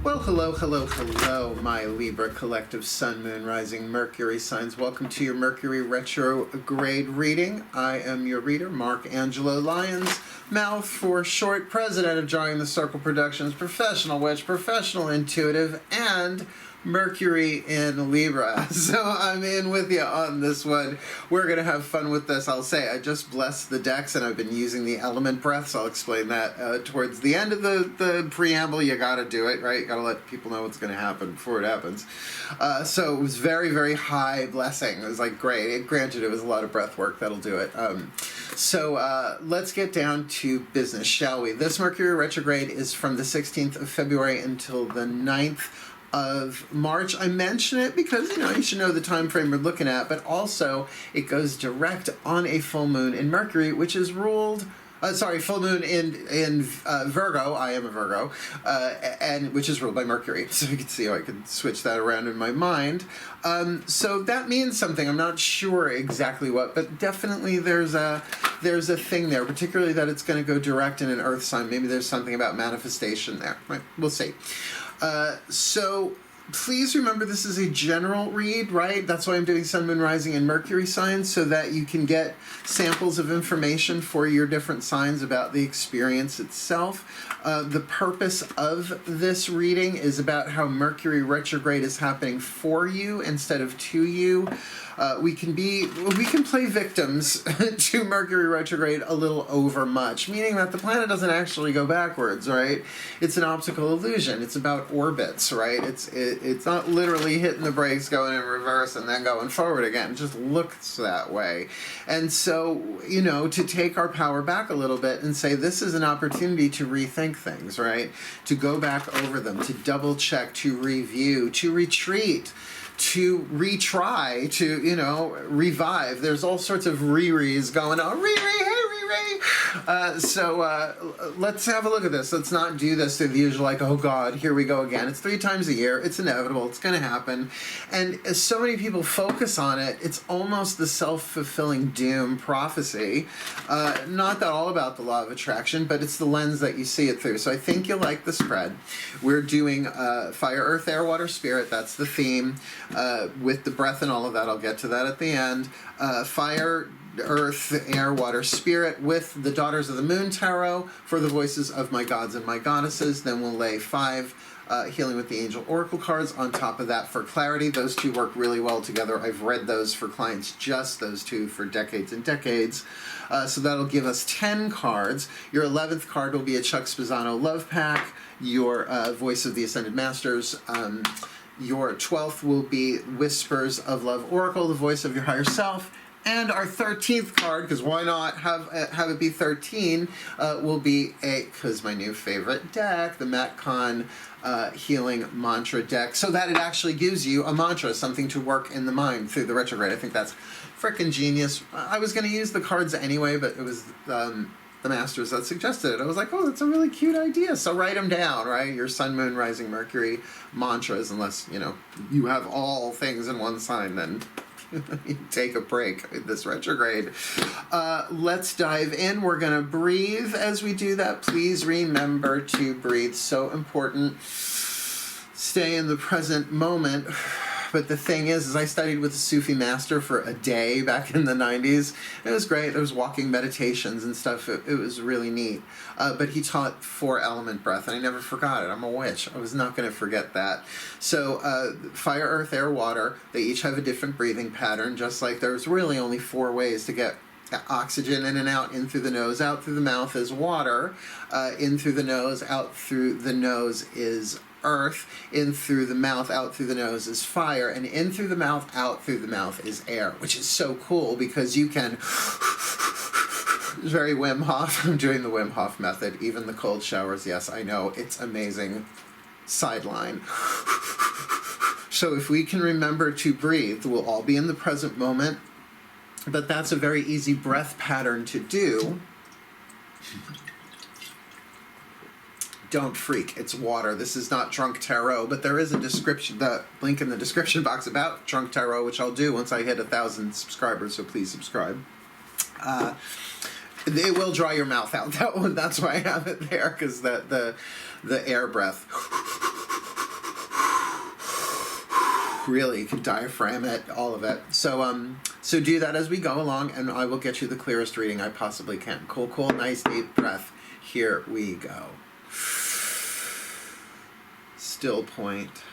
Well, hello, hello, hello, my Libra collective Sun, Moon, Rising, Mercury signs. Welcome to your Mercury Retrograde reading. I am your reader, Mark Angelo Lyons, mouth for short, president of Drawing the Circle Productions, professional witch, professional intuitive, and Mercury in Libra. So I'm in with you on this one. We're going to have fun with this. I'll say I just blessed the decks and I've been using the element breaths. I'll explain that towards the end of the preamble. You got to do it, right? You got to let people know what's going to happen before it happens. So it was very, very high blessing. It was like great. Granted, it was a lot of breath work. That'll do it. So let's get down to business, shall we? This Mercury retrograde is from the 16th of February until the 9th of March. I mention it because, you know, you should know the time frame we're looking at, but also it goes direct on a full moon in Mercury, which is ruled, full moon in Virgo. I am a Virgo, and which is ruled by Mercury. So you can see how I can switch that around in my mind. So that means something. I'm not sure exactly what, but definitely there's a thing there, particularly that it's going to go direct in an Earth sign. Maybe there's something about manifestation there. Right? We'll see. So please remember this is a general read, right? That's why I'm doing Sun, Moon, Rising, and Mercury signs, so that you can get samples of information for your different signs about the experience itself. The purpose of this reading is about how Mercury retrograde is happening for you instead of to you. We can play victims to Mercury retrograde a little over much, meaning that the planet doesn't actually go backwards, right? It's an optical illusion. It's about orbits, right? It's not literally hitting the brakes, going in reverse, and then going forward again. It just looks that way. And so, you know, to take our power back a little bit and say this is an opportunity to rethink things, right? To go back over them, to double check, to review, to retreat, to retry, to, you know, revive. There's all sorts of re-re's going on. Re-re, hey, re-re. So let's have a look at this. Let's not do this through the usual, like, oh God, here we go again. It's 3 times a year. It's inevitable. It's going to happen. And as so many people focus on it, it's almost the self-fulfilling doom prophecy. Not that all about the law of attraction, but it's the lens that you see it through. So I think you'll like the spread. We're doing fire, earth, air, water, spirit. That's the theme. With the breath and all of that, I'll get to that at the end. Fire, earth, air, water, spirit with the Daughters of the Moon Tarot for the voices of my gods and my goddesses. Then we'll lay 5 healing with the angel oracle cards on top of that for clarity. Those two work really well together. I've read those for clients, just those two, for decades and decades. So that'll give us 10 cards. Your 11th card will be a Chuck Spezzano love pack. Your voice of the Ascended Masters. Your 12th will be Whispers of Love Oracle, the voice of your higher self. And our 13th card, because why not have it be 13, will be because my new favorite deck, the MatCon Healing Mantra deck, so that it actually gives you a mantra, something to work in the mind through the retrograde. I think that's freaking genius. I was going to use the cards anyway, but it was the masters that suggested it. I was like, oh, that's a really cute idea. So write them down, right? Your Sun, Moon, Rising, Mercury mantras, unless, you know, you have all things in one sign, then you take a break in this retrograde. Let's dive in. We're going to breathe as we do that. Please remember to breathe. So important. Stay in the present moment. But the thing is I studied with a Sufi master for a day back in the 90s. It was great. There was walking meditations and stuff. It was really neat. But he taught 4-element breath, and I never forgot it. I'm a witch. I was not going to forget that. So fire, earth, air, water, they each have a different breathing pattern, just like there's really only 4 ways to get oxygen in and out. In through the nose, out through the mouth is water. In through the nose, out through the nose is earth. In through the mouth, out through the nose is fire, and in through the mouth, out through the mouth is air, which is so cool because you can it's very Wim Hof. I'm doing the Wim Hof method, even the cold showers. Yes, I know, it's amazing. Sideline. So if we can remember to breathe, we'll all be in the present moment, but that's a very easy breath pattern to do. Don't freak, it's water. This is not Drunk Tarot, but there is a description, the link in the description box about Drunk Tarot, which I'll do once I hit 1,000 subscribers, so please subscribe. It will dry your mouth out, that one. That's why I have it there, because the air breath really, you can diaphragm it, all of it. So so do that as we go along, and I will get you the clearest reading I possibly can. Cool, cool, nice deep breath. Here we go. Still point.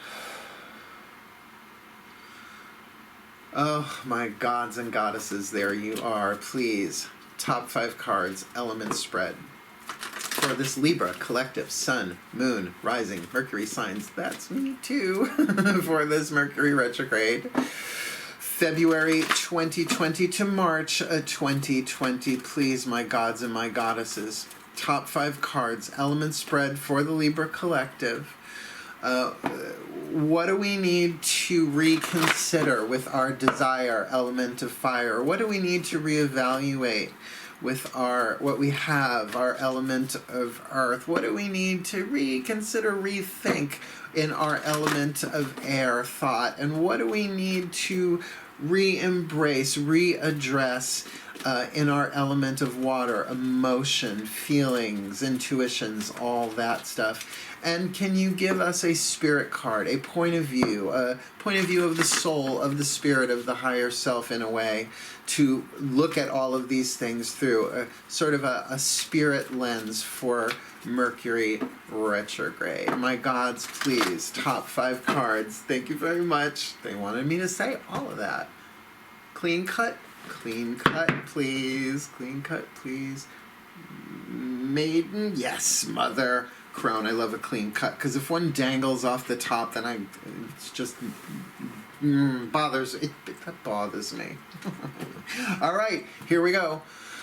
Oh, my gods and goddesses, there you are. Please, top 5 cards, element spread. For this Libra collective sun, moon, rising, Mercury signs, that's me too, for this Mercury retrograde. February 2020 to March 2020, please, my gods and my goddesses. Top 5 cards, element spread for the Libra collective. What do we need to reconsider with our desire, element of fire? What do we need to reevaluate with our what we have, our element of earth? What do we need to reconsider, rethink in our element of air, thought? And what do we need to re-embrace, readdress in our element of water, emotion, feelings, intuitions, all that stuff? And can you give us a spirit card, a point of view of the soul, of the spirit, of the higher self in a way, to look at all of these things through sort of a spirit lens for Mercury retrograde? My gods, please, top 5 cards. Thank you very much. They wanted me to say all of that. Clean cut, please. Clean cut, please. Maiden, yes, mother. Crown, I love a clean cut, because if one dangles off the top, then it's just bothers me. All right, here we go.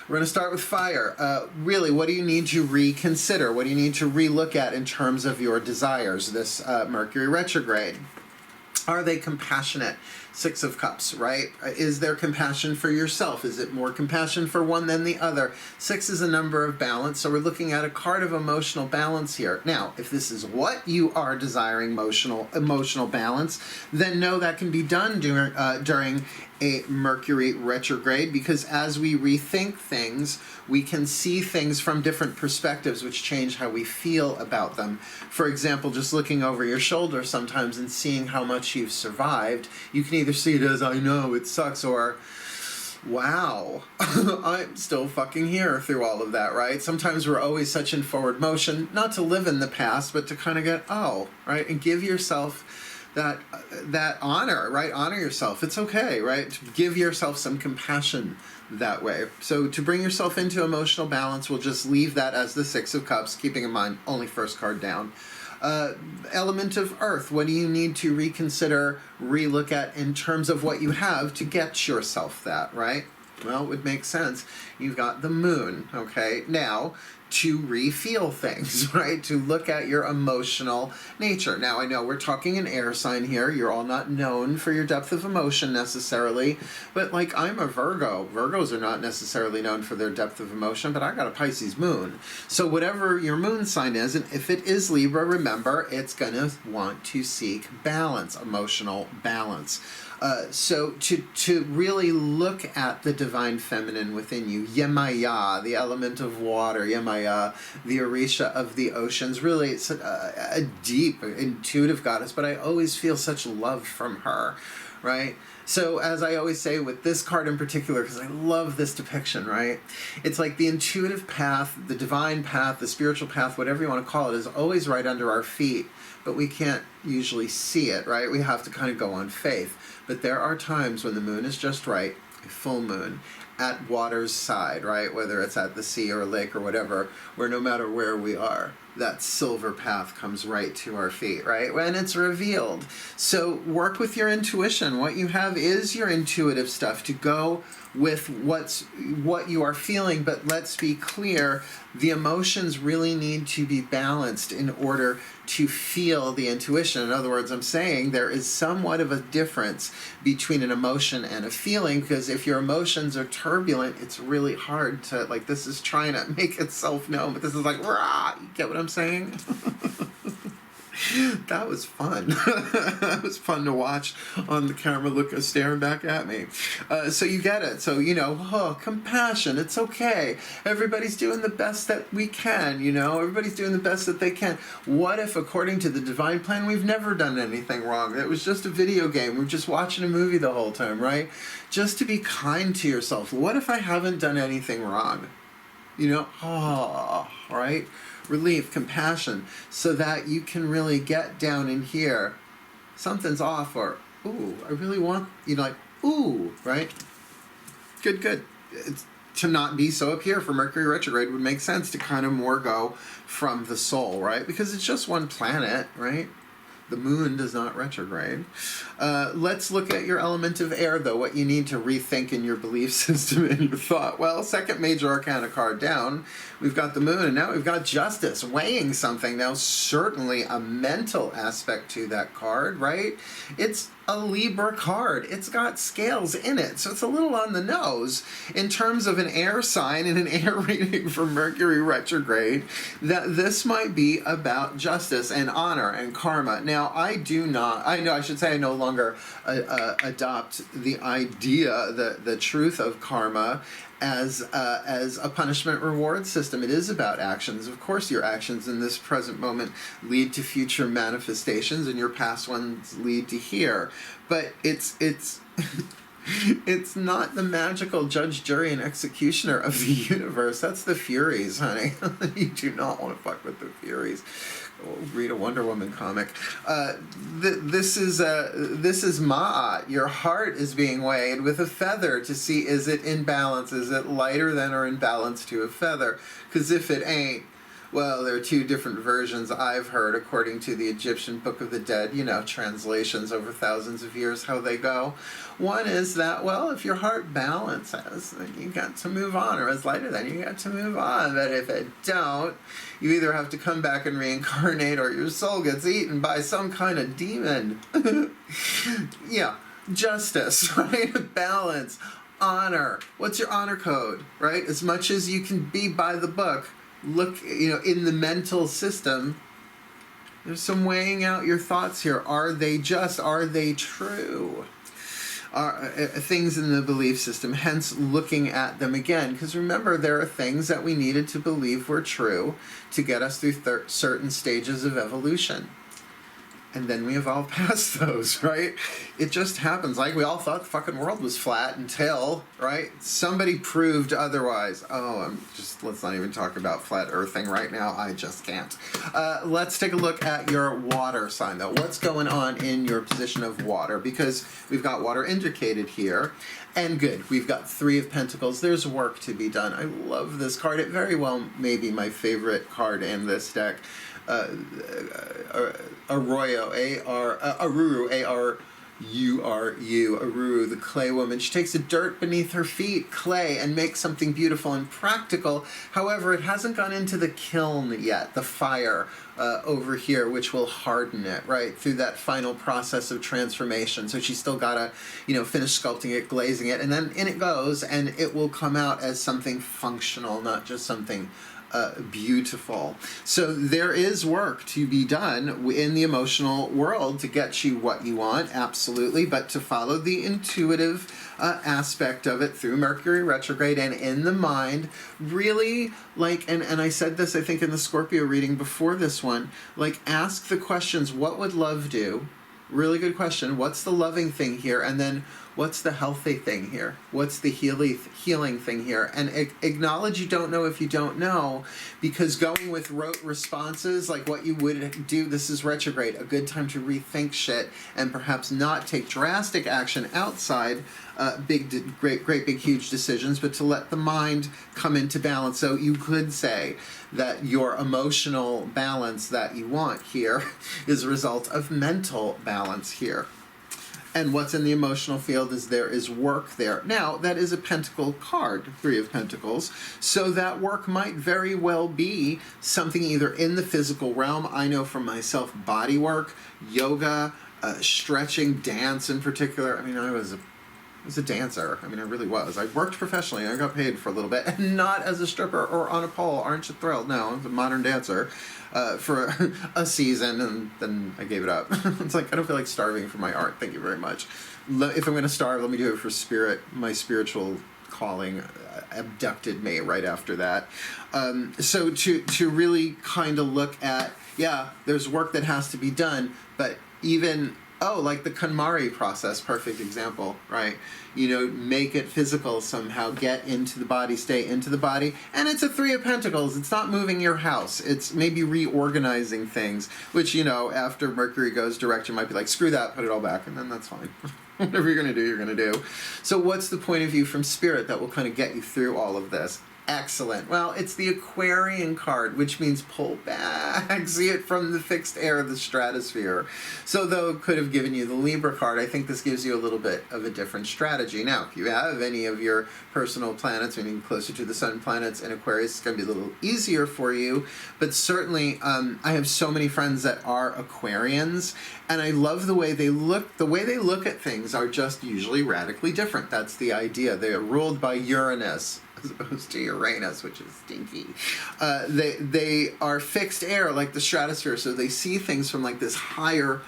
We're going to start with fire. Really, what do you need to reconsider? What do you need to relook at in terms of your desires this Mercury retrograde? Are they compassionate? 6 of Cups, right? Is there compassion for yourself? Is it more compassion for one than the other? 6 is a number of balance, so we're looking at a card of emotional balance here. Now, if this is what you are desiring, emotional balance, then no, that can be done during a Mercury retrograde, because as we rethink things, we can see things from different perspectives, which change how we feel about them. For example, just looking over your shoulder sometimes and seeing how much you've survived, you can either see it as, I know, it sucks, or, wow, I'm still fucking here through all of that, right? Sometimes we're always such in forward motion, not to live in the past, but to kind of get, oh, right, and give yourself that honor, right? Honor yourself. It's okay, right? To give yourself some compassion that way. So to bring yourself into emotional balance, we'll just leave that as the 6 of Cups, keeping in mind only first card down. Element of earth, what do you need to reconsider, relook at in terms of what you have to get yourself that, right? Well, it would make sense. You've got the moon, okay? Now, to re-feel things, right? To look at your emotional nature. Now, I know we're talking an air sign here. You're all not known for your depth of emotion necessarily, but like I'm a Virgo. Virgos are not necessarily known for their depth of emotion, but I got a Pisces moon. So whatever your moon sign is, and if it is Libra, remember, it's going to want to seek balance, emotional balance. So to really look at the divine feminine within you, Yemaya, the element of water, Yemaya, the Orisha of the oceans, really it's a deep, intuitive goddess, but I always feel such love from her, right? So as I always say with this card in particular, because I love this depiction, right? It's like the intuitive path, the divine path, the spiritual path, whatever you want to call it, is always right under our feet, but we can't usually see it, right? We have to kind of go on faith. But there are times when the moon is just right, a full moon, at water's side, right? Whether it's at the sea or a lake or whatever, where no matter where we are, that silver path comes right to our feet, right? When it's revealed. So work with your intuition. What you have is your intuitive stuff to go with what you are feeling, but let's be clear, the emotions really need to be balanced in order to feel the intuition. In other words, I'm saying there is somewhat of a difference between an emotion and a feeling, because if your emotions are turbulent, it's really hard to, like, this is trying to make itself known, but this is like, rah, you get what I'm saying? That was fun. That was fun to watch on the camera, staring back at me. So you get it. So, compassion. It's okay. Everybody's doing the best that we can, Everybody's doing the best that they can. What if, according to the divine plan, we've never done anything wrong? It was just a video game. We're just watching a movie the whole time, right? Just to be kind to yourself. What if I haven't done anything wrong? Right? Relief, compassion, so that you can really get down in here. Something's off, or, ooh, I really want, ooh, right? Good. It's, to not be so up here for Mercury retrograde would make sense to kind of more go from the soul, right? Because it's just one planet, right? The moon does not retrograde. Let's look at your element of air, though, what you need to rethink in your belief system and your thought. Well, second major arcana card down, we've got the moon, and now we've got justice, weighing something. Now, certainly a mental aspect to that card, right? It's a Libra card. It's got scales in it, so it's a little on the nose in terms of an air sign and an air reading for Mercury retrograde, that this might be about justice and honor and karma. Now, I no longer adopt the idea, the truth of karma as a punishment reward system. It is about actions. Of course, your actions in this present moment lead to future manifestations, and your past ones lead to here. But it's it's not the magical judge, jury, and executioner of the universe. That's the Furies, honey. You do not want to fuck with the Furies. Read a Wonder Woman comic. This is Ma'at. Your heart is being weighed with a feather to see, is it in balance? Is it lighter than or in balance to a feather? Because if it ain't, well, there are two different versions I've heard according to the Egyptian Book of the Dead, translations over thousands of years, how they go. One is that, well, if your heart balances, then you got to move on, or is lighter than, you got to move on. But if it don't, you either have to come back and reincarnate, or your soul gets eaten by some kind of demon. Yeah, justice, right? Balance, honor. What's your honor code, right? As much as you can be by the book, look, in the mental system, there's some weighing out your thoughts here. Are they just? Are they true? Things in the belief system, hence looking at them again. Because remember, there are things that we needed to believe were true to get us through certain stages of evolution. And then we evolve past those, right? It just happens. Like, we all thought the fucking world was flat until, right? Somebody proved otherwise. Let's not even talk about flat earthing right now. I just can't. Let's take a look at your water sign, though. What's going on in your position of water? Because we've got water indicated here. And good, we've got 3 of Pentacles. There's work to be done. I love this card. It very well may be my favorite card in this deck. Arroyo, Aruru, A-R-U-R-U, Aruru, the clay woman. She takes the dirt beneath her feet, clay, and makes something beautiful and practical. However, it hasn't gone into the kiln yet, the fire over here, which will harden it, right, through that final process of transformation. So she's still got to, finish sculpting it, glazing it, and then in it goes, and it will come out as something functional, not just something beautiful. So there is work to be done in the emotional world to get you what you want, absolutely, but to follow the intuitive aspect of it through Mercury retrograde and in the mind, really, and I said this, I think, in the Scorpio reading before this one, ask the questions, what would love do? Really good question. What's the loving thing here? And then what's the healthy thing here? What's the healing thing here? And acknowledge you don't know if you don't know, because going with rote responses, like what you would do, this is retrograde, a good time to rethink shit and perhaps not take drastic action outside great big huge decisions, but to let the mind come into balance. So you could say that your emotional balance that you want here is a result of mental balance here. And what's in the emotional field is there is work there. Now, that is a pentacle card, 3 of Pentacles, so that work might very well be something either in the physical realm. I know for myself, body work, yoga, stretching, dance in particular. I mean, I was a I was a dancer. I mean, I really was. I worked professionally. I got paid for a little bit, and not as a stripper or on a pole. Aren't you thrilled? No, I was a modern dancer for a season, and then I gave it up. It's like, I don't feel like starving for my art. Thank you very much. If I'm going to starve, let me do it for spirit. My spiritual calling abducted me right after that. So to really kind of look at, yeah, there's work that has to be done, but even, like the KonMari process, perfect example, right? Make it physical somehow, get into the body, stay into the body. And it's a Three of Pentacles. It's not moving your house. It's maybe reorganizing things, which, after Mercury goes direct, you might be like, screw that, put it all back, and then that's fine. Whatever you're going to do, you're going to do. So what's the point of view from Spirit that will kind of get you through all of this? Excellent. Well, it's the Aquarian card, which means pull back. See it from the fixed air of the stratosphere. So though it could have given you the Libra card, I think this gives you a little bit of a different strategy. Now, if you have any of your personal planets, meaning closer to the sun planets in Aquarius, it's going to be a little easier for you. But certainly, I have so many friends that are Aquarians, and I love the way they look. The way they look at things are just usually radically different. That's the idea. They are ruled by Uranus, as opposed to Uranus, which is stinky. They are fixed air, like the stratosphere, so they see things from like this higher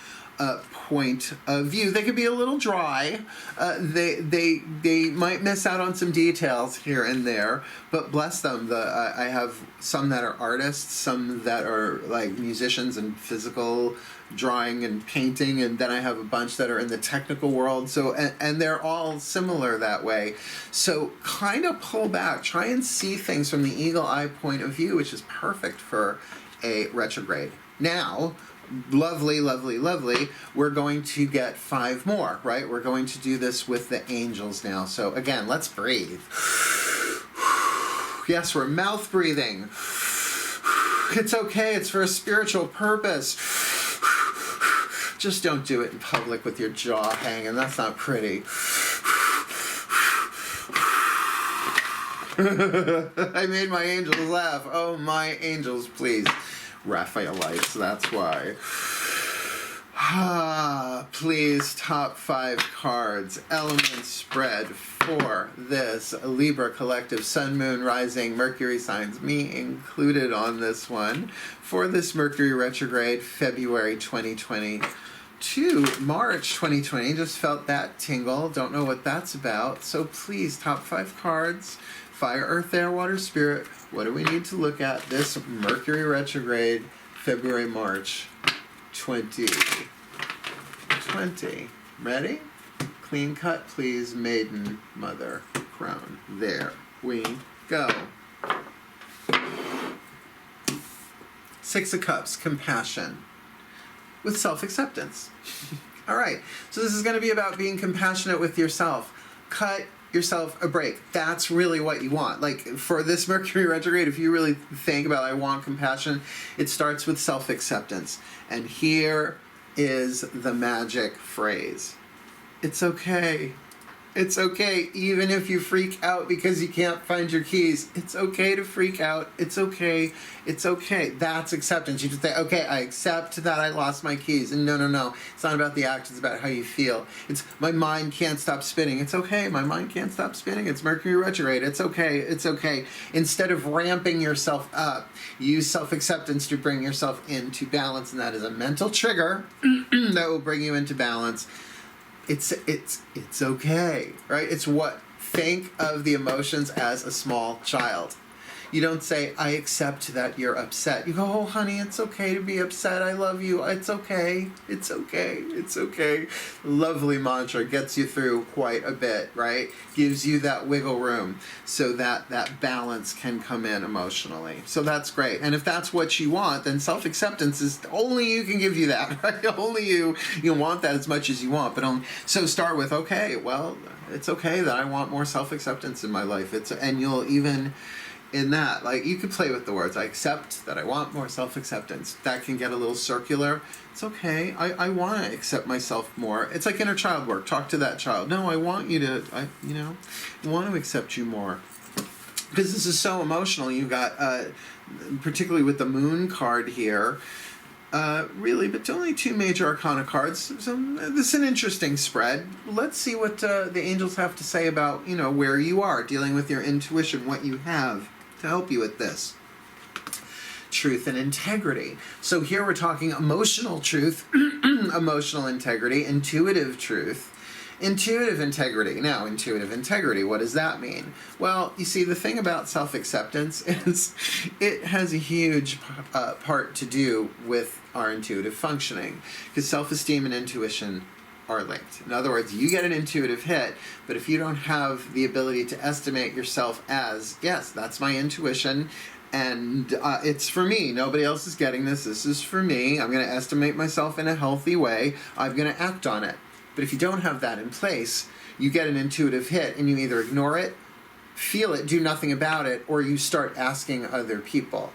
point of view. They could be a little dry. They might miss out on some details here and there, but bless them. I have some that are artists, some that are like musicians and physical drawing and painting, and then I have a bunch that are in the technical world. So and they're all similar that way. So kind of pull back, try and see things from the eagle eye point of view, which is perfect for a retrograde. Now, lovely, lovely, lovely, we're going to get 5 more, right? We're going to do this with the angels now. So again, let's breathe. Yes, we're mouth breathing. It's okay, it's for a spiritual purpose. Just don't do it in public with your jaw hanging. That's not pretty. I made my angels laugh. Oh, my angels, please. Raphaelites, that's why. Please, top 5 cards. Element spread for this Libra collective, Sun, Moon, Rising, Mercury signs, me included on this one, for this Mercury retrograde, February 2020 to March 2020. Just felt that tingle. Don't know what that's about. So please, top 5 cards. Fire, Earth, Air, Water, Spirit. What do we need to look at this Mercury retrograde, February, March 2020. Ready? Clean cut, please. Maiden, Mother, Crown. There we go. 6 of Cups, compassion with self-acceptance. All right, so this is going to be about being compassionate with yourself. Cut yourself a break. That's really what you want. Like for this Mercury retrograde, if you really think about I want compassion, it starts with self-acceptance. And here is the magic phrase. It's okay. It's okay, even if you freak out because you can't find your keys. It's okay to freak out. It's okay. It's okay. That's acceptance. You just say, okay, I accept that I lost my keys. And no. It's not about the act. It's about how you feel. It's my mind can't stop spinning. It's okay. My mind can't stop spinning. It's Mercury retrograde. It's okay. It's okay. Instead of ramping yourself up, use self-acceptance to bring yourself into balance. And that is a mental trigger that will bring you into balance. It's okay, right? It's what, think of the emotions as a small child. You don't say, I accept that you're upset. You go, oh, honey, it's okay to be upset. I love you. It's okay. It's okay. It's okay. Lovely mantra. Gets you through quite a bit, right? Gives you that wiggle room so that that balance can come in emotionally. So that's great. And if that's what you want, then self-acceptance is only you can give you that, right? Only you want that as much as you want. But so start with, okay, well, it's okay that I want more self-acceptance in my life. And you'll even... in that, like, you could play with the words. I accept that I want more self-acceptance. That can get a little circular. It's okay. I want to accept myself more. It's like inner child work. Talk to that child. No, I want you to, I want to accept you more. Because this is so emotional. You've got, particularly with the moon card here, really, but only 2 major arcana cards. So this is an interesting spread. Let's see what the angels have to say about, where you are, dealing with your intuition, what you have to help you with this. Truth and integrity. So here we're talking emotional truth, emotional integrity, intuitive truth, intuitive integrity. Now, intuitive integrity, what does that mean? Well, you see, the thing about self-acceptance is it has a huge part to do with our intuitive functioning, because self-esteem and intuition are linked. In other words, you get an intuitive hit, but if you don't have the ability to estimate yourself as, yes, that's my intuition, and it's for me. Nobody else is getting this. This is for me. I'm going to estimate myself in a healthy way. I'm going to act on it. But if you don't have that in place, you get an intuitive hit and you either ignore it, feel it, do nothing about it, or you start asking other people.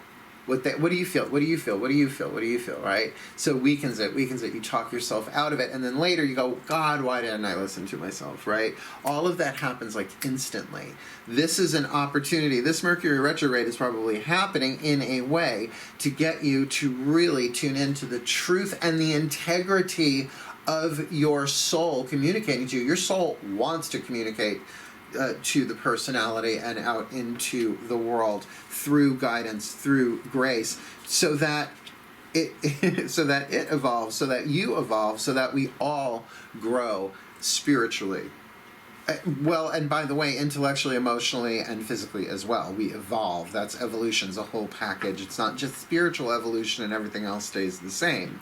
What do you feel? What do you feel? What do you feel? What do you feel? Right? So weakens it. You talk yourself out of it. And then later you go, God, why didn't I listen to myself? Right? All of that happens like instantly. This is an opportunity. This Mercury retrograde is probably happening in a way to get you to really tune into the truth and the integrity of your soul communicating to you. Your soul wants to communicate to the personality and out into the world through guidance, through grace, so that it evolves, so that you evolve, so that we all grow spiritually. Well, and by the way, intellectually, emotionally, and physically as well. We evolve. That's evolution's a whole package. It's not just spiritual evolution and everything else stays the same.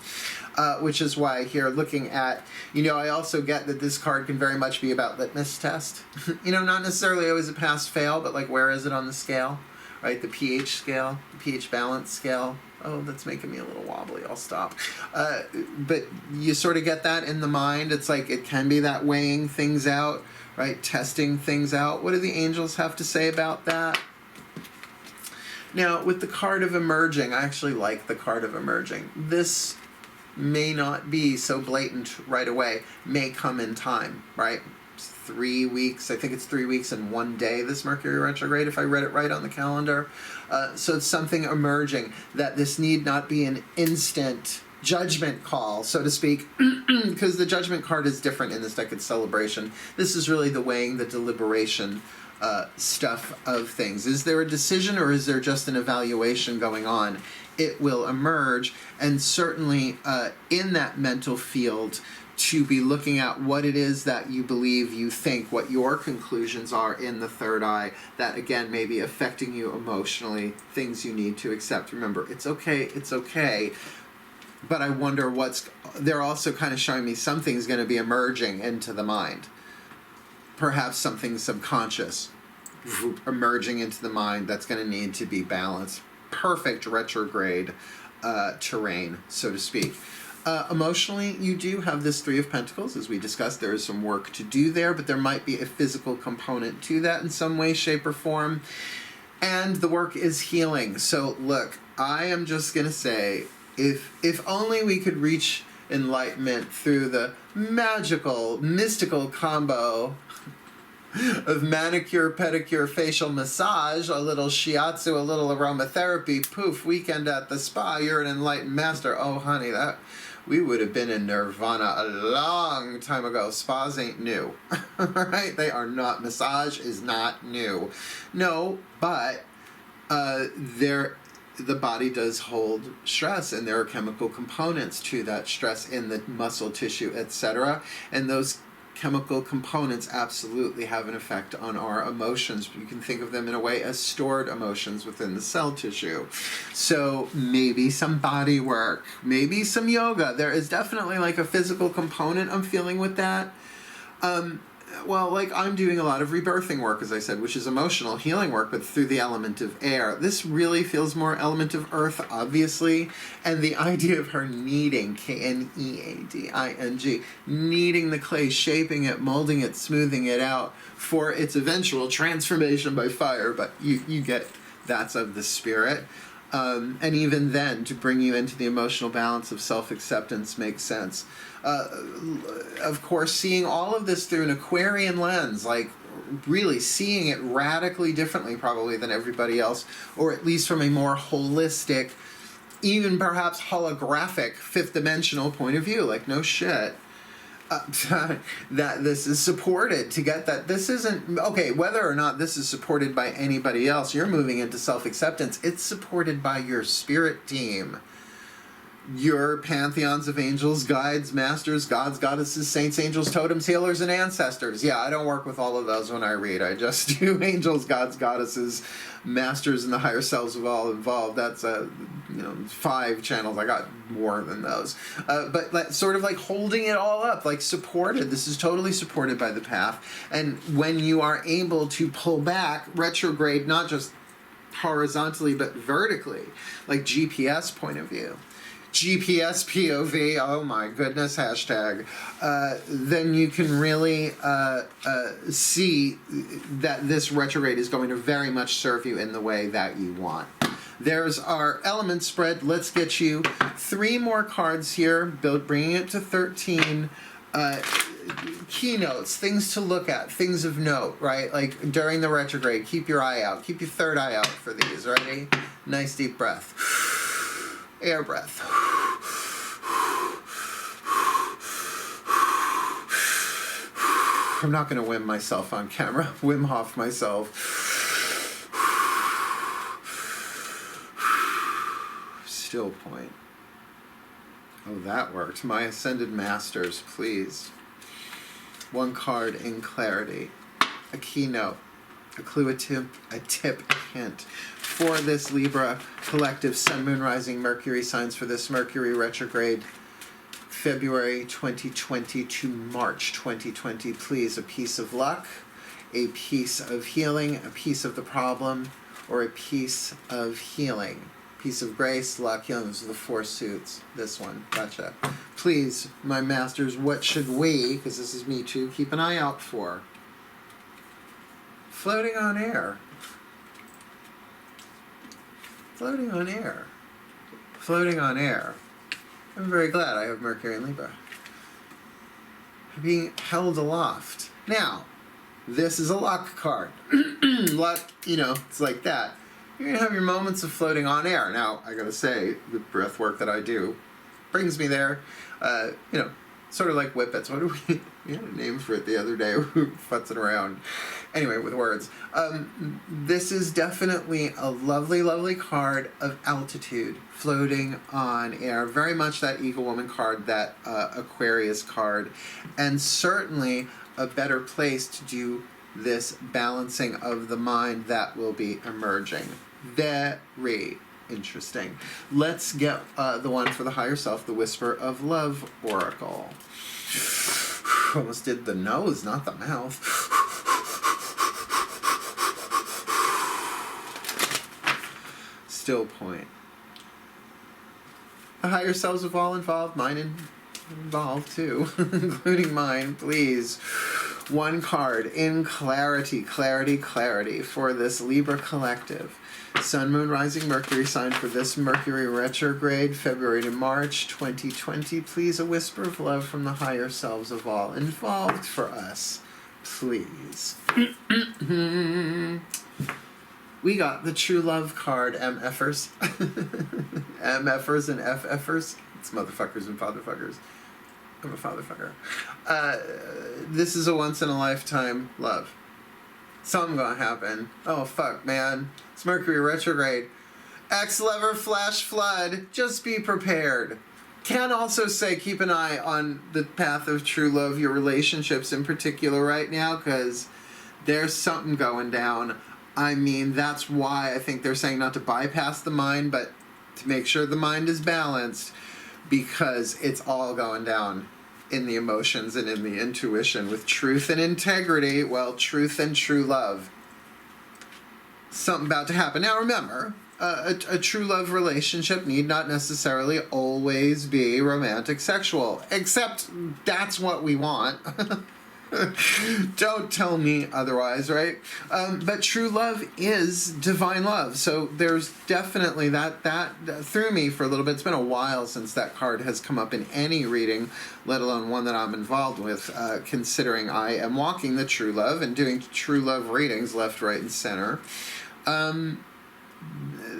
Which is why here looking at, I also get that this card can very much be about litmus test. Not necessarily always a pass-fail, but like where is it on the scale, right? The pH scale, the pH balance scale. Oh, that's making me a little wobbly. I'll stop. But you sort of get that in the mind. It's like it can be that weighing things out, right? Testing things out. What do the angels have to say about that? Now, with the card of emerging, I actually like the card of emerging. This may not be so blatant right away, may come in time, right? 3 weeks, I think it's 3 weeks and 1 day, this Mercury retrograde, if I read it right on the calendar. So it's something emerging, that this need not be an instant judgment call, so to speak, because the judgment card is different in this deck. It's celebration. This is really the weighing, the deliberation stuff of things. Is there a decision or is there just an evaluation going on? It will emerge, and certainly in that mental field, to be looking at what it is that you believe, you think, what your conclusions are in the third eye, that again may be affecting you emotionally, things you need to accept. Remember, it's okay, but I wonder they're also kind of showing me something's going to be emerging into the mind. Perhaps something subconscious emerging into the mind that's going to need to be balanced. Perfect retrograde terrain, so to speak. Emotionally, you do have this Three of Pentacles. As we discussed, there is some work to do there, but there might be a physical component to that in some way, shape, or form. And the work is healing. So look, I am just going to say, if only we could reach enlightenment through the magical, mystical combo of manicure, pedicure, facial massage, a little shiatsu, a little aromatherapy, poof, weekend at the spa, you're an enlightened master. Oh, honey, we would have been in nirvana a long time ago. Spas ain't new, right? They are not. Massage is not new. No, but the body does hold stress, and there are chemical components to that stress in the muscle tissue, etc. And those chemical components absolutely have an effect on our emotions. You can think of them in a way as stored emotions within the cell tissue. So maybe some body work, maybe some yoga. There is definitely like a physical component I'm feeling with that. Well, like I'm doing a lot of rebirthing work, as I said, which is emotional healing work, but through the element of air. This really feels more element of earth, obviously, and the idea of her kneading, K-N-E-A-D-I-N-G, kneading the clay, shaping it, molding it, smoothing it out for its eventual transformation by fire, but you get that's of the spirit. And even then, to bring you into the emotional balance of self-acceptance makes sense. Of course, seeing all of this through an Aquarian lens, like really seeing it radically differently probably than everybody else, or at least from a more holistic, even perhaps holographic, fifth-dimensional point of view. Like, no shit. That this is supported to get that. This isn't, okay, whether or not this is supported by anybody else, you're moving into self-acceptance. It's supported by your spirit team. Your pantheons of angels, guides, masters, gods, goddesses, saints, angels, totems, healers, and ancestors. Yeah, I don't work with all of those when I read. I just do angels, gods, goddesses, masters, and the higher selves of all involved. That's 5 channels. I got more than those. But sort of like holding it all up, like supported. This is totally supported by the path. And when you are able to pull back, retrograde, not just horizontally, but vertically, like GPS point of view. GPS POV, oh my goodness, hashtag, then you can really see that this retrograde is going to very much serve you in the way that you want. There's our element spread. Let's get you 3 more cards here, bringing it to 13. Keynotes, things to look at, things of note, right? Like during the retrograde, keep your eye out. Keep your third eye out for these, ready? Nice deep breath. Air breath. I'm not going to Wim myself on camera. Wim Hof myself. Still point. Oh, that worked. My Ascended Masters, please. 1 card in clarity. A keynote. A clue, a tip, a hint for this Libra collective Sun, Moon, Rising, Mercury signs for this Mercury retrograde, February 2020 to March 2020. Please, a piece of luck, a piece of healing, a piece of the problem, or a piece of healing. Piece of grace, luck, healing. Those are the 4 suits. This one, gotcha. Please, my masters, what should we, because this is me too, keep an eye out for? Floating on air. Floating on air. Floating on air. I'm very glad I have Mercury in Libra. Being held aloft. Now, this is a luck card. Luck, it's like that. You're going to have your moments of floating on air. Now, I got to say, the breath work that I do brings me there. Sort of like whippets. What do we had a name for it the other day. We were futzing around. Anyway, with words. This is definitely a lovely, lovely card of altitude, floating on air. Very much that Eagle Woman card, that Aquarius card. And certainly a better place to do this balancing of the mind that will be emerging. Very interesting. Let's get the one for the higher self, the Whisper of Love Oracle. Almost did the nose, not the mouth. Still point. The higher selves of all involved, mine involved too, including mine, please. 1 card in clarity, clarity, clarity for this Libra collective. Sun, Moon, Rising, Mercury sign for this Mercury retrograde, February to March 2020. Please, a whisper of love from the higher selves of all involved for us, please. We got the True Love card, MFers. MFers and FFers. It's motherfuckers and fatherfuckers. I'm a fatherfucker. This is a once-in-a-lifetime love. Something gonna happen. Oh, fuck, man. It's Mercury retrograde. Ex-lover flash flood. Just be prepared. Can also say keep an eye on the path of true love, your relationships in particular right now, because there's something going down. I mean, that's why I think they're saying not to bypass the mind, but to make sure the mind is balanced, because it's all going down in the emotions and in the intuition with truth and integrity. Well, truth and true love. Something about to happen. Now remember, a true love relationship need not necessarily always be romantic sexual, except that's what we want. Don't tell me otherwise, right? But true love is divine love. So there's definitely that threw me for a little bit. It's been a while since that card has come up in any reading, let alone one that I'm involved with, considering I am walking the true love and doing true love readings left, right, and center.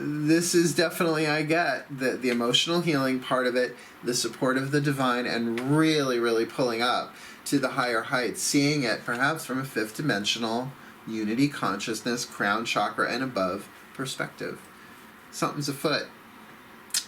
this is definitely, I get the emotional healing part of it, the support of the divine, and really, really pulling up to the higher heights, seeing it perhaps from a fifth dimensional unity consciousness, crown chakra and above perspective. Something's afoot.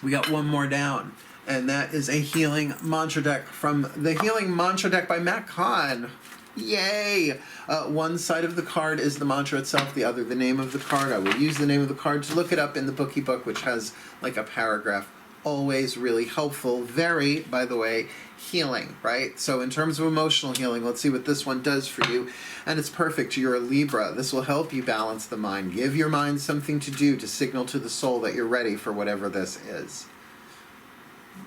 We got one more down, and that is a healing mantra deck from the Healing Mantra deck by Matt Kahn. Yay! One side of the card is the mantra itself, the other the name of the card. I will use the name of the card to look it up in the bookie book, which has like a paragraph. Always really helpful. Very, by the way, healing, right? So in terms of emotional healing, let's see what this one does for you. And it's perfect. You're a Libra. This will help you balance the mind. Give your mind something to do to signal to the soul that you're ready for whatever this is.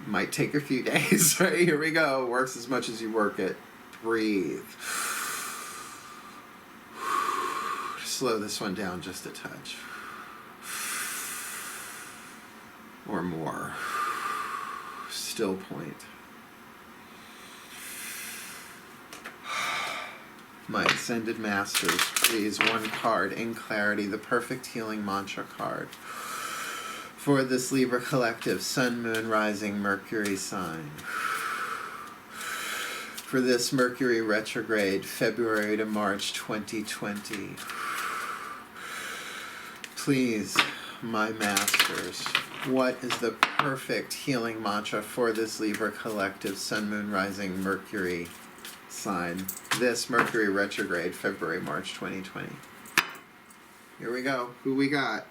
Might take a few days, right? Here we go. Works as much as you work it. Breathe. Slow this one down just a touch. Or more. Still point. My Ascended Masters, please, one card in clarity, the perfect healing mantra card for this Libra collective, Sun, Moon, Rising, Mercury sign. For this Mercury retrograde, February to March 2020. Please, my masters, what is the perfect healing mantra for this Libra collective, Sun, Moon, Rising, Mercury sign? This Mercury retrograde, February, March 2020. Here we go. Who we got?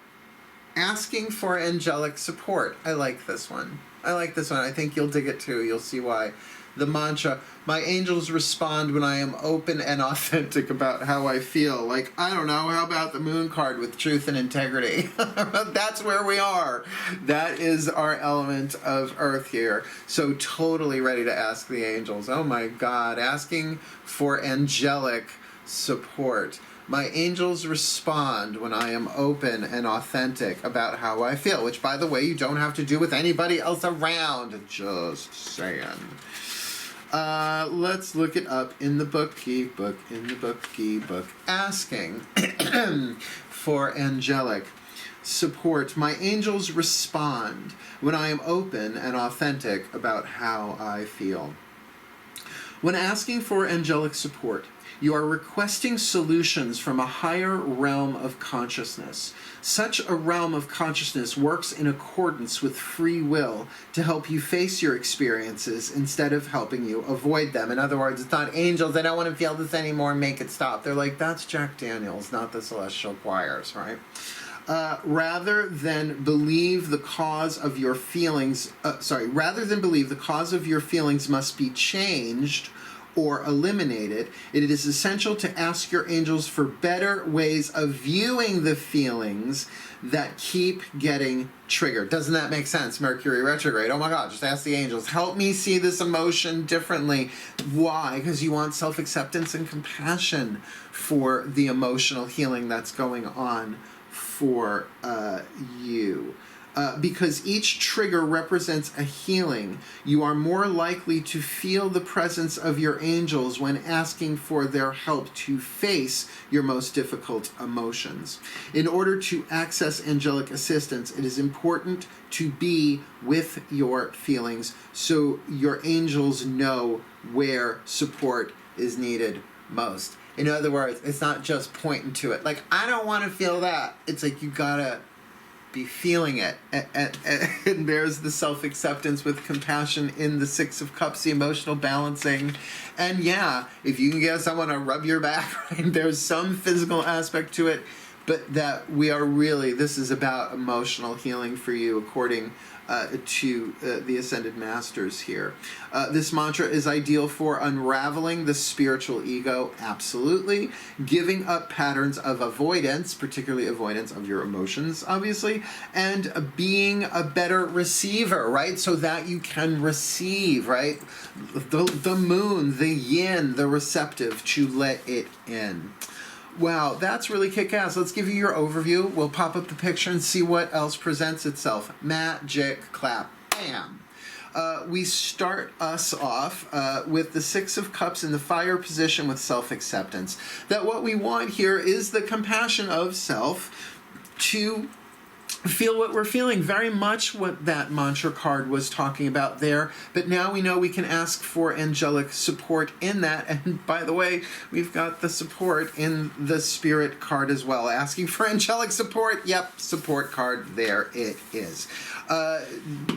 Asking for angelic support. I like this one. I like this one. I think you'll dig it too. You'll see why. The mantra, my angels respond when I am open and authentic about how I feel. Like, I don't know, how about the moon card with truth and integrity? That's where we are. That is our element of earth here. So totally ready to ask the angels. Oh my God, asking for angelic support. My angels respond when I am open and authentic about how I feel, which, by the way, you don't have to do with anybody else around. Just saying. Let's look it up in the bookie book, asking for angelic support. My angels respond when I am open and authentic about how I feel. When asking for angelic support, you are requesting solutions from a higher realm of consciousness. Such a realm of consciousness works in accordance with free will to help you face your experiences instead of helping you avoid them. In other words, it's not angels, I don't want to feel this anymore, make it stop. They're like, that's Jack Daniels, not the Celestial Choirs, right? Rather than believe the cause of your feelings, must be changed or eliminated, it is essential to ask your angels for better ways of viewing the feelings that keep getting triggered. Doesn't that make sense? Mercury retrograde. Oh my God, just ask the angels. Help me see this emotion differently. Why? Because you want self-acceptance and compassion for the emotional healing that's going on for you. Because each trigger represents a healing, you are more likely to feel the presence of your angels when asking for their help to face your most difficult emotions. In order to access angelic assistance, it is important to be with your feelings so your angels know where support is needed most. In other words, it's not just pointing to it. Like, I don't want to feel that. It's like you gotta be feeling it, and there's the self-acceptance with compassion in the Six of Cups, the emotional balancing. And yeah, if you can get someone to rub your back, right, there's some physical aspect to it, but that we are really, this is about emotional healing for you according to the Ascended Masters here. This mantra is ideal for unraveling the spiritual ego, absolutely. Giving up patterns of avoidance, particularly avoidance of your emotions, obviously, and being a better receiver, right? So that you can receive, right? The moon, the yin, the receptive, to let it in. Wow, that's really kick-ass. Let's give you your overview. We'll pop up the picture and see what else presents itself. Magic clap. Bam. We start us off with the Six of Cups in the fire position with self-acceptance. That what we want here is the compassion of self to feel what we're feeling, very much what that mantra card was talking about there. But now we know we can ask for angelic support in that. And by the way, we've got the support in the spirit card as well. Asking for angelic support. Yep, support card. There it is.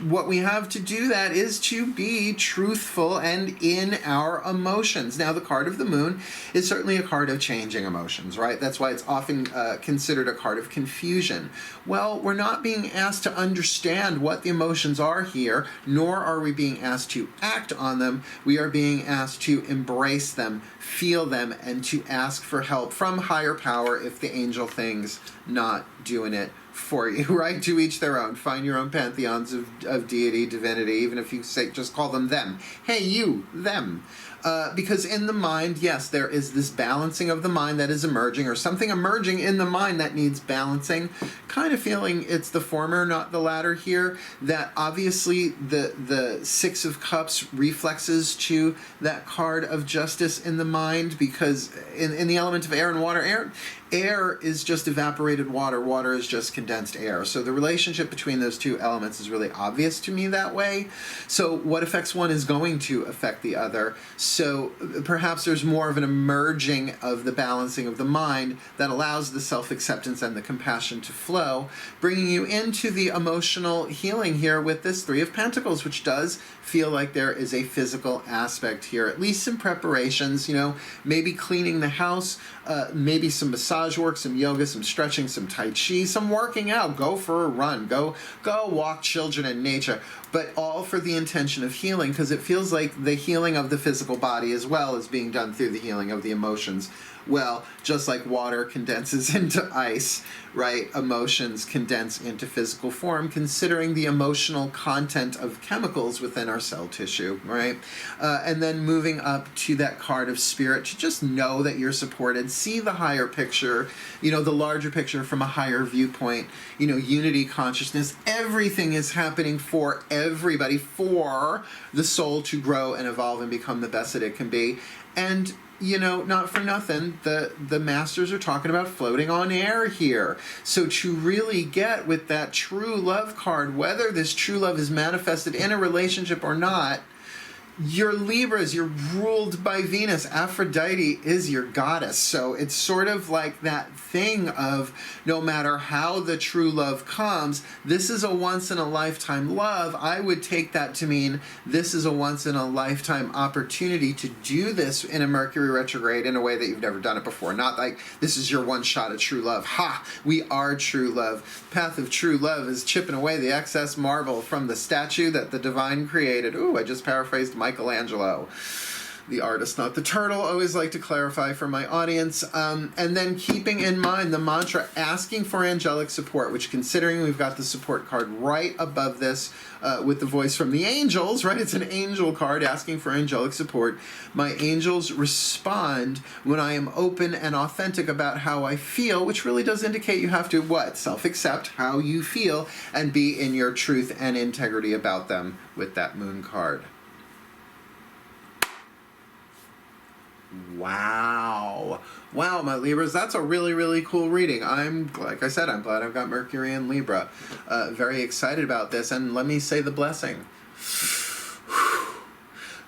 What we have to do that is to be truthful and in our emotions. Now, the card of the moon is certainly a card of changing emotions, right? That's why it's often considered a card of confusion. Well, we're not being asked to understand what the emotions are here, nor are we being asked to act on them. We are being asked to embrace them, feel them, and to ask for help from higher power if the angel thing's not doing it for you, right? To each their own. Find your own pantheons of deity, divinity, even if you say, just call them them. Hey, you, them. Because in the mind, yes, there is this balancing of the mind that is emerging, or something emerging in the mind that needs balancing. Kind of feeling it's the former, not the latter here, that obviously the Six of Cups reflexes to that card of justice in the mind, because in the element of air and water, air is just evaporated water. Water is just condensed air. So the relationship between those two elements is really obvious to me that way. So what affects one is going to affect the other. So perhaps there's more of an emerging of the balancing of the mind that allows the self-acceptance and the compassion to flow, bringing you into the emotional healing here with this Three of Pentacles, which does feel like there is a physical aspect here, at least some preparations, maybe cleaning the house, maybe some massage work, some yoga, some stretching, some tai chi, some working out. Go for a run, go walk children in nature, but all for the intention of healing, because it feels like the healing of the physical body as well is being done through the healing of the emotions. Well, just like water condenses into ice, right? Emotions condense into physical form, considering the emotional content of chemicals within our cell tissue, right? And then moving up to that card of spirit, to just know that you're supported, see the higher picture, the larger picture from a higher viewpoint, unity consciousness. Everything is happening for everybody, for the soul to grow and evolve and become the best that it can be. And not for nothing, the masters are talking about floating on air here. So to really get with that true love card, whether this true love is manifested in a relationship or not, your Libras, you're ruled by Venus. Aphrodite is your goddess. So it's sort of like that thing of no matter how the true love comes, this is a once-in-a-lifetime love. I would take that to mean this is a once-in-a-lifetime opportunity to do this in a Mercury retrograde in a way that you've never done it before. Not like this is your one shot at true love. Ha! We are true love. Path of true love is chipping away the excess marble from the statue that the divine created. Ooh, I just paraphrased Michelangelo, the artist, not the turtle. Always like to clarify for my audience. And then keeping in mind the mantra, asking for angelic support, which, considering we've got the support card right above this with the voice from the angels, right? It's an angel card asking for angelic support. My angels respond when I am open and authentic about how I feel, which really does indicate you have to, what? Self-accept how you feel and be in your truth and integrity about them with that moon card. Wow, my Libras, that's a really, really cool reading. Like I said, I'm glad I've got Mercury in Libra. Very excited about this, and let me say the blessing.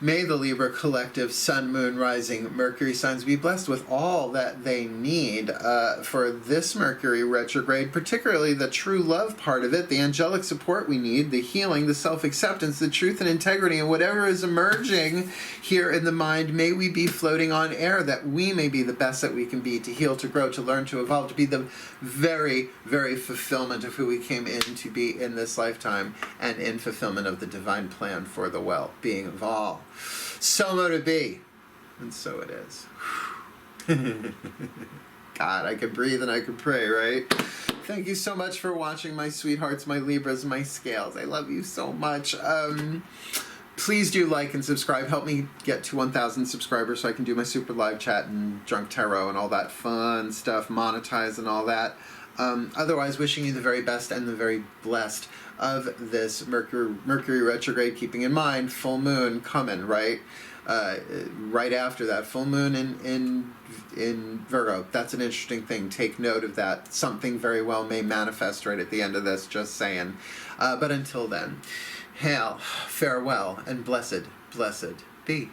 May the Libra collective Sun, Moon, Rising, Mercury signs be blessed with all that they need for this Mercury retrograde, particularly the true love part of it, the angelic support we need, the healing, the self-acceptance, the truth and integrity, and whatever is emerging here in the mind. May we be floating on air, that we may be the best that we can be, to heal, to grow, to learn, to evolve, to be the very, very fulfillment of who we came in to be in this lifetime, and in fulfillment of the divine plan for the well-being of all. So mote it be, and so it is. God, I can breathe and I can pray, right? Thank you so much for watching, my sweethearts, my Libras, my scales. I love you so much. Please do like and subscribe. Help me get to 1,000 subscribers so I can do my super live chat and drunk tarot and all that fun stuff, monetize and all that. Otherwise, wishing you the very best and the very blessed of this Mercury retrograde, keeping in mind full moon coming right after that, full moon in Virgo. That's an interesting thing. Take note of that. Something very well may manifest right at the end of this, just saying. But until then, hail, farewell, and blessed be.